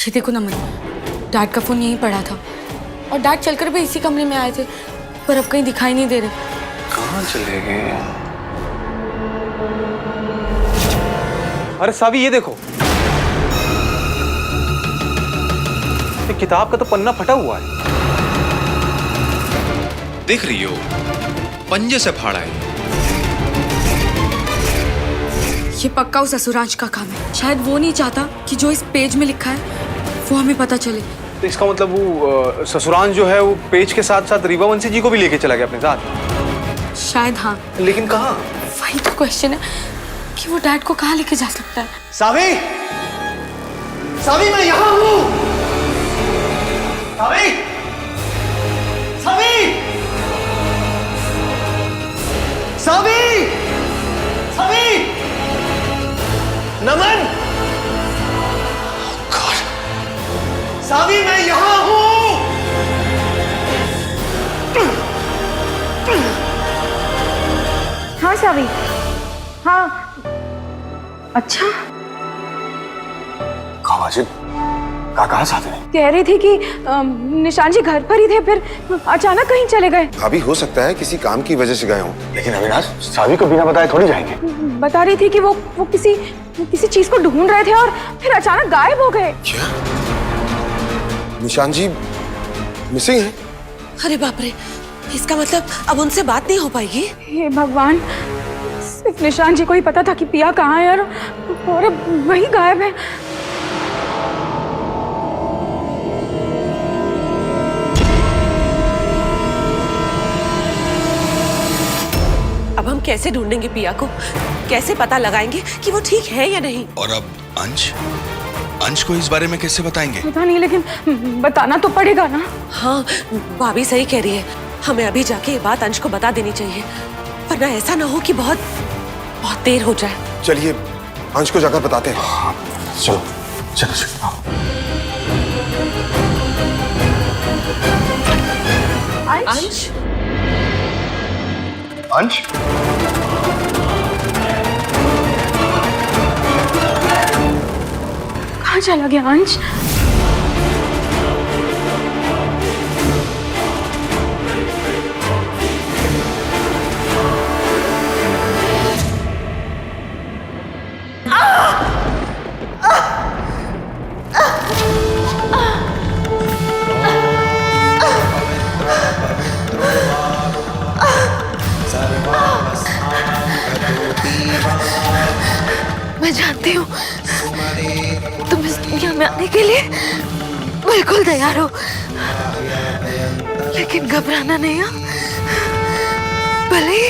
ये देखो नमन, डैड का फोन यहीं पड़ा था और डैड चलकर भी इसी कमरे में आए थे, पर अब कहीं दिखाई नहीं दे रहे। कहाँ चले गए? अरे सावी ये देखो, ये किताब का तो पन्ना फटा हुआ है। देख रही हो, पंजे से फाड़ा है। ये पक्का उस असुरांश का काम है। शायद वो नहीं चाहता कि जो इस पेज में लिखा है वो हमें पता चले। तो इसका मतलब वो ससुरांश जो है वो पेज के साथ साथ रीवा वंशी जी को भी लेके चला गया अपने साथ। शायद हाँ। लेकिन कहाँ? वही तो क्वेश्चन है कि वो डैड को कहाँ लेके जा सकता है। सावी, सावी मैं यहाँ हूँ। सावी, सावी, सावी, सावी, नमन, सावी मैं यहाँ हूँ। हाँ सावी, हाँ। अच्छा, कहाँ साथ हैं? कह रही थी कि निशान जी घर पर ही थे, फिर अचानक कहीं चले गए। अभी हो सकता है किसी काम की वजह से गए हों। लेकिन अविनाश, सावी को बिना बताए थोड़ी जाएंगे। बता रही थी कि वो किसी चीज को ढूंढ रहे थे और फिर अचानक गायब हो गए। क्या? निशान जी मिसिंग हैं? अरे बाप रे, इसका मतलब अब उनसे बात नहीं हो पाएगी। हे भगवान, सिर्फ निशान जी को ही पता था कि पिया कहाँ है और अब वही गायब है। अब हम कैसे ढूंढेंगे पिया को? कैसे पता लगाएंगे कि वो ठीक है या नहीं? और अब अंश को इस बारे में कैसे बताएंगे? पता नहीं, लेकिन बताना तो पड़ेगा ना। हाँ, भाभी सही कह रही है। हमें अभी जाके ये बात अंश को बता देनी चाहिए, वरना ऐसा ना हो कि बहुत देर हो जाए। चलिए अंश को जाकर बताते हैं। हाँ, चलो चलो चलो। अंश, अंश, कहाँ चला गया अंश? मैं जानती हूँ तुम इस दुनिया में आने के लिए बिल्कुल तैयार हो, लेकिन घबराना नहीं हो। भले ही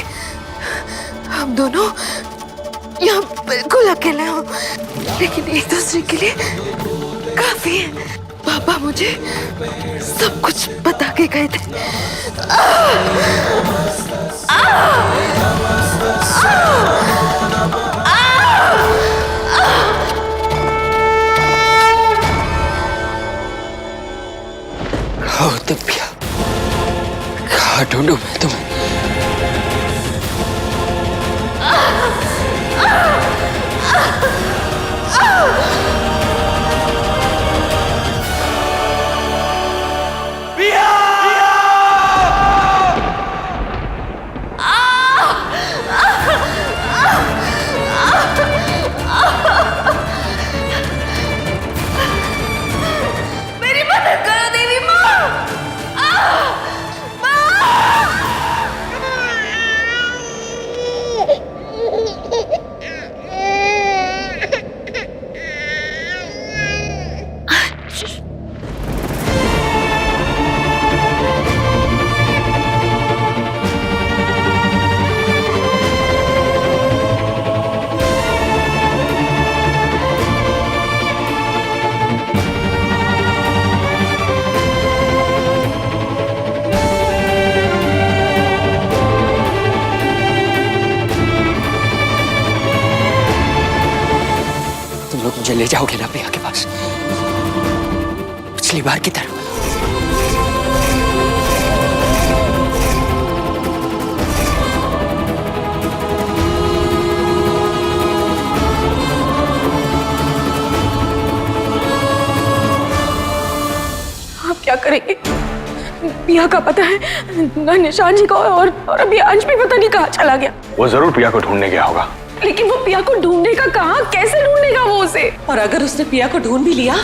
हम दोनों यहाँ बिल्कुल अकेले हो, लेकिन एक दूसरे के लिए काफी है। पापा मुझे सब कुछ बता के गए थे। तुम क्या? कहाँ ढूंढूं मैं तुम्हें? मेरी मदद करो देवी माँ। तुम लोग मुझे ले जाओगे ना प्रिया के पास, पिछली बार की तरह? करेंगे? पिया का पता है ना निशान जी को, और अभी अंश भी पता नहीं कहाँ चला गया। वो जरूर पिया को ढूंढने गया होगा। लेकिन वो पिया को ढूंढेगा कहाँ? कैसे ढूंढेगा वो उसे? और अगर उसने पिया को ढूंढ भी लिया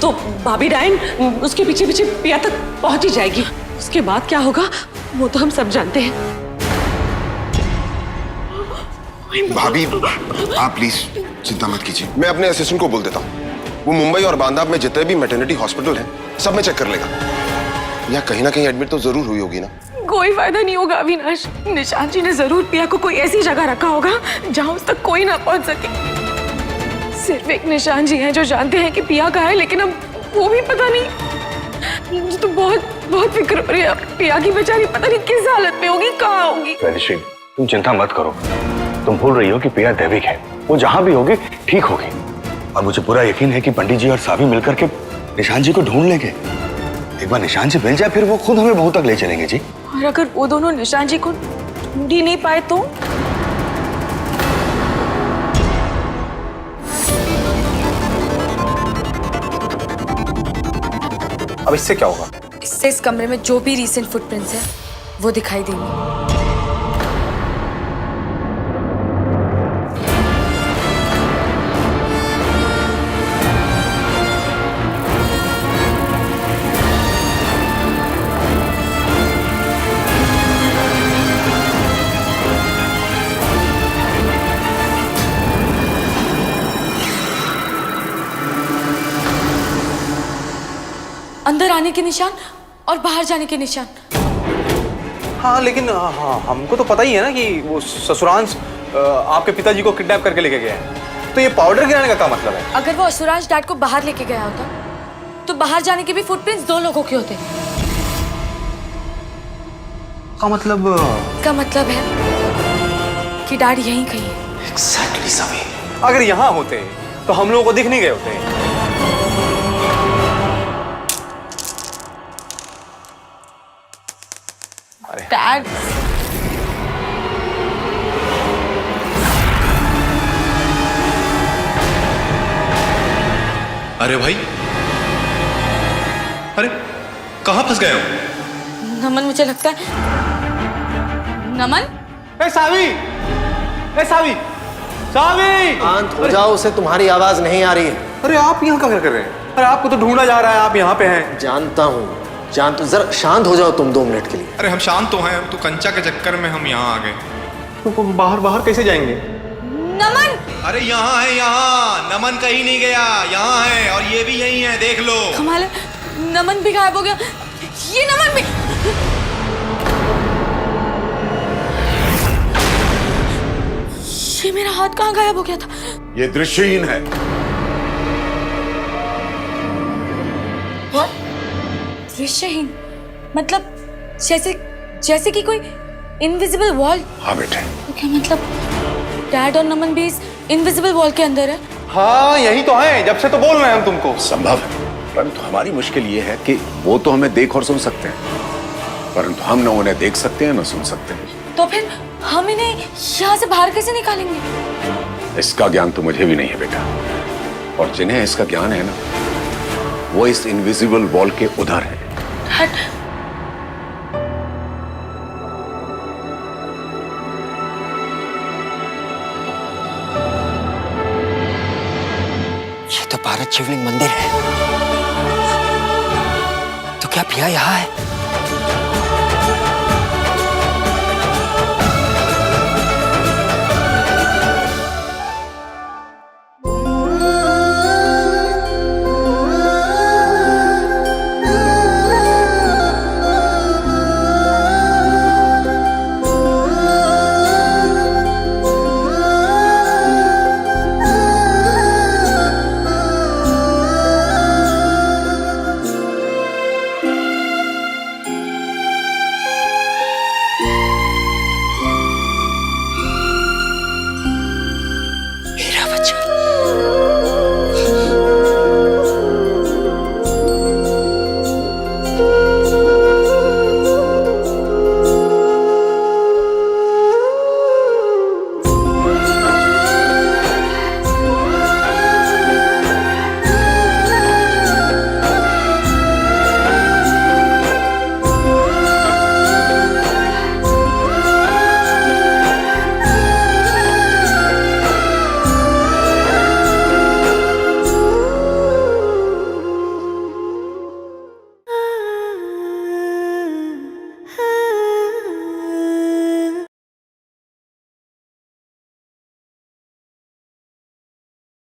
तो भाभी डायन उसके पीछे पीछे पिया तक पहुंच ही जाएगी। उसके बाद क्या होगा वो तो हम सब जानते हैं। भाभी आप प्लीज चिंता मत कीजिए, मैं अपने असिस्टेंट को बोल देता हूँ। वो मुंबई और बांदा में जितने भी मैटरनिटी हॉस्पिटल हैं सब में चेक कर लेगा। या कहीं ना कहीं एडमिट तो जरूर हुई होगी ना। कोई फायदा नहीं होगा अविनाश। निशान जी ने जरूर पिया को कोई ऐसी जगह रखा होगा जहां उस तक कोई ना पहुंच सके। सिर्फ एक निशान जी हैं जो जानते हैं कि पिया कहाँ है, लेकिन अब वो भी पता नहीं। मुझे तो बहुत फिक्र हो रही है। पिया की बेचारी पता नहीं किस हालत में होगी, कहाँ होगी। वैदिश्री तुम चिंता मत करो, तुम भूल रही हो कि पिया दैविक है, वो जहां भी होगी ठीक होगी। और मुझे पूरा यकीन है कि पंडित जी और सावी मिलकर के निशान जी को ढूंढ लेंगे। एक बार निशान जी मिल जाए फिर वो खुद हमें बहुत तक ले चलेंगे जी। और अगर वो दोनों निशान जी को ढूंढ ही नहीं पाए तो? अब इससे क्या होगा? इससे इस कमरे में जो भी रीसेंट फुटप्रिंट्स है वो दिखाई देंगे। अंदर आने के निशान और बाहर जाने के निशान। हाँ लेकिन हाँ हमको तो पता ही है ना कि वो ससुरांश आपके पिताजी को किडनैप करके लेके गए हैं। तो ये पाउडर गिराने का क्या मतलब है? अगर वो असुरांश डैड को बाहर लेके गया होता तो बाहर जाने के भी फुटप्रिंट्स दो लोगों के होते। का मतलब है कि डैड यहीं कहीं है। एग्जैक्टली सभी। अगर यहाँ होते तो हम लोगों को दिख नहीं गए होते। डैड अरे भाई, अरे कहाँ फंस गए हो? नमन, मुझे लगता है नमन। ए सावी, ए सावी, सावी! शांत हो जाओ, उसे तुम्हारी आवाज नहीं आ रही है। अरे आप यहाँ क्या कर रहे हैं? अरे आपको तो ढूंढा जा रहा है, आप यहाँ पे हैं। जानता हूँ, जानता हूँ। जरा शांत हो जाओ तुम 2 मिनट के लिए। अरे हम शांत तो हैं, तो कंचा के चक्कर में हम यहाँ आ गए। तो बाहर कैसे जाएंगे? नमन! अरे यहाँ है, यहाँ नमन कहीं नहीं गया, यहाँ है और ये भी यही है, देख लो। कमाल है, नमन भी गायब हो गया। ये नमन भी। ये मेरा हाथ कहाँ गायब हो गया था? ये दृश्यहीन है। दृश्यहीन मतलब जैसे कि कोई इनविजिबल वॉल। हाँ बेटे। तो क्या मतलब डैड और नमन भी इस इनविजिबल वॉल के अंदर है? हाँ यही तो है, जब से तो बोल रहे हैं हम तुमको। संभव है, परंतु हमारी मुश्किल ये है कि वो तो हमें देख और सुन सकते हैं, परंतु हम न उन्हें देख सकते हैं न सुन सकते हैं। तो फिर हम इन्हें यहाँ से बाहर कैसे निकालेंगे? इसका ज्ञान तो मुझे भी नहीं है बेटा, और जिन्हें इसका ज्ञान है ना, वो इस इनविजिबल वॉल के उधर है। ये तो भारत शिवलिंग मंदिर है। तो क्या पिया यहाँ है?